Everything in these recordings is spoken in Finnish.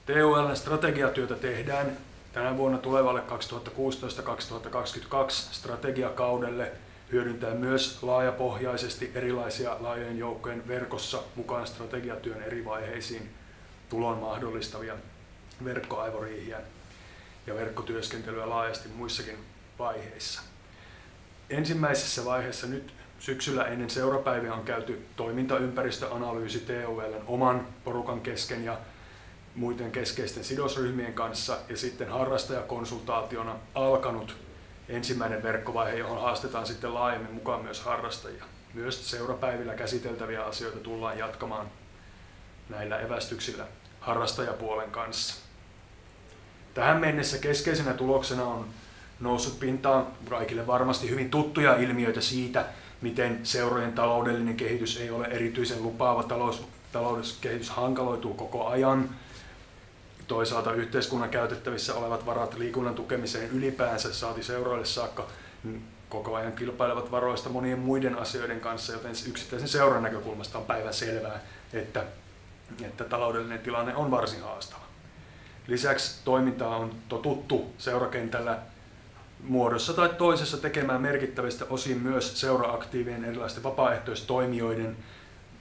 TUL:n strategiatyötä tehdään tänä vuonna tulevalle 2016-2022 strategiakaudelle hyödyntäen myös laajapohjaisesti erilaisia laajojen joukkojen verkossa mukaan strategiatyön eri vaiheisiin tulon mahdollistavia verkkoaivoriihiä ja verkkotyöskentelyä laajasti muissakin vaiheissa. Ensimmäisessä vaiheessa nyt syksyllä ennen seurapäiviä on käyty toimintaympäristöanalyysi TUL:n oman porukan kesken ja muiden keskeisten sidosryhmien kanssa ja sitten harrastajakonsultaationa alkanut ensimmäinen verkkovaihe, johon haastetaan sitten laajemmin mukaan myös harrastajia. Myös seurapäivillä käsiteltäviä asioita tullaan jatkamaan näillä evästyksillä harrastajapuolen kanssa. Tähän mennessä keskeisenä tuloksena on noussut pintaan kaikille varmasti hyvin tuttuja ilmiöitä siitä, miten seurojen taloudellinen kehitys ei ole erityisen lupaava, talouskehitys hankaloituu koko ajan. Toisaalta yhteiskunnan käytettävissä olevat varat liikunnan tukemiseen ylipäänsä saati seuroille saakka koko ajan kilpailevat varoista monien muiden asioiden kanssa, joten yksittäisen seuran näkökulmasta on päivänselvää, että taloudellinen tilanne on varsin haastava. Lisäksi toimintaa on totuttu seurakentällä muodossa tai toisessa tekemään merkittävistä osin myös seura-aktiivien erilaisten vapaaehtoistoimijoiden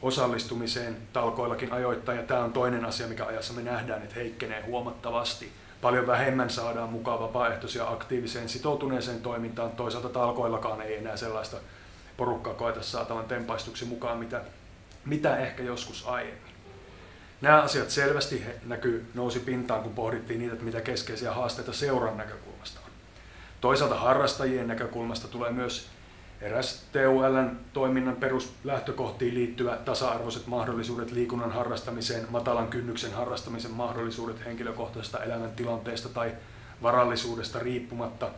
osallistumiseen talkoillakin ajoittain, ja tämä on toinen asia, mikä ajassa me nähdään, että heikkenee huomattavasti. Paljon vähemmän saadaan mukaan vapaaehtoisia aktiiviseen sitoutuneeseen toimintaan, toisaalta talkoillakaan ei enää sellaista porukkaa koeta saatavan tempaistuksi mukaan, mitä ehkä joskus aiemmin. Nämä asiat selvästi nousi pintaan, kun pohdittiin niitä, että mitä keskeisiä haasteita seuran näkökulmasta on. Toisaalta harrastajien näkökulmasta tulee myös eräs TUL:n toiminnan peruslähtökohtiin liittyvä tasa-arvoiset mahdollisuudet liikunnan harrastamiseen, matalan kynnyksen harrastamisen mahdollisuudet henkilökohtaisesta elämäntilanteesta tai varallisuudesta riippumatta,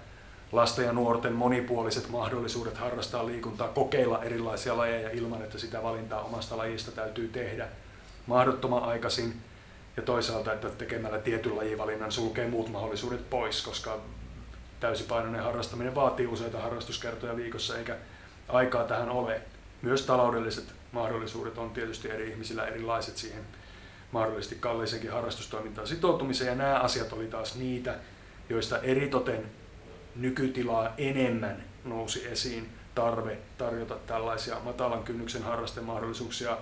lasten ja nuorten monipuoliset mahdollisuudet harrastaa liikuntaa, kokeilla erilaisia lajeja ilman, että sitä valintaa omasta lajista täytyy tehdä mahdottoman aikaisin, ja toisaalta, että tekemällä tietyn lajivalinnan sulkee muut mahdollisuudet pois, koska täysipainoinen harrastaminen vaatii useita harrastuskertoja viikossa, eikä aikaa tähän ole. Myös taloudelliset mahdollisuudet on tietysti eri ihmisillä erilaiset siihen mahdollisesti kalliisenkin harrastustoimintaan sitoutumiseen, ja nämä asiat oli taas niitä, joista eritoten nykytilaa enemmän nousi esiin tarve tarjota tällaisia matalan kynnyksen harrastemahdollisuuksia.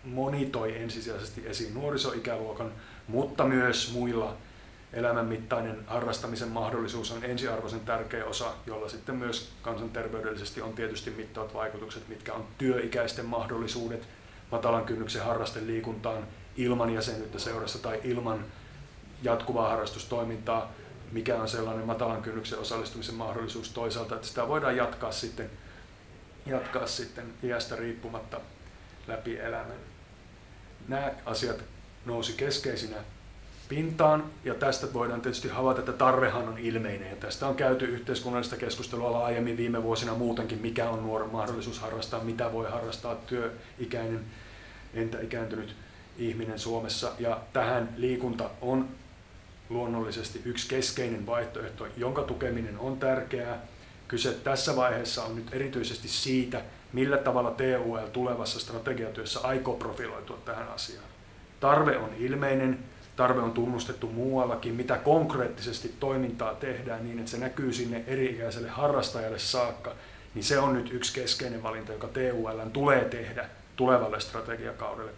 Moni toi ensisijaisesti esiin nuorisoikäluokan, mutta myös muilla elämänmittainen harrastamisen mahdollisuus on ensiarvoisen tärkeä osa, jolla sitten myös kansanterveydellisesti on tietysti mittavat vaikutukset, mitkä on työikäisten mahdollisuudet matalan kynnyksen harrasteliikuntaan ilman jäsenyyttä seurassa tai ilman jatkuvaa harrastustoimintaa, mikä on sellainen matalan kynnyksen osallistumisen mahdollisuus toisaalta, että sitä voidaan jatkaa sitten iästä riippumatta läpi elämän. Nämä asiat nousi keskeisinä pintaan, ja tästä voidaan tietysti havaita, että tarvehan on ilmeinen, ja tästä on käyty yhteiskunnallista keskustelua laajemmin viime vuosina muutenkin, mikä on nuoren mahdollisuus harrastaa, mitä voi harrastaa työikäinen, entä ikääntynyt ihminen Suomessa, ja tähän liikunta on luonnollisesti yksi keskeinen vaihtoehto, jonka tukeminen on tärkeää. Kyse tässä vaiheessa on nyt erityisesti siitä, millä tavalla TUL tulevassa strategiatyössä aikoo profiloitua tähän asiaan. Tarve on ilmeinen, tarve on tunnustettu muuallakin, mitä konkreettisesti toimintaa tehdään niin, että se näkyy sinne eri-ikäiselle harrastajalle saakka, niin se on nyt yksi keskeinen valinta, joka TUL:n tulee tehdä tulevalle strategiakaudelle 2016-2022.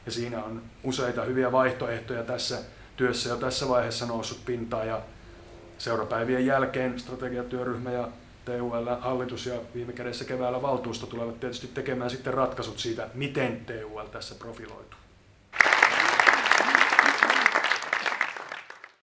Ja siinä on useita hyviä vaihtoehtoja tässä työssä jo tässä vaiheessa noussut pintaan, ja seurapäivien jälkeen strategiatyöryhmä ja TUL:n hallitus ja viime kädessä keväällä valtuusto tulevat tietysti tekemään sitten ratkaisut siitä, miten TUL tässä profiloituu.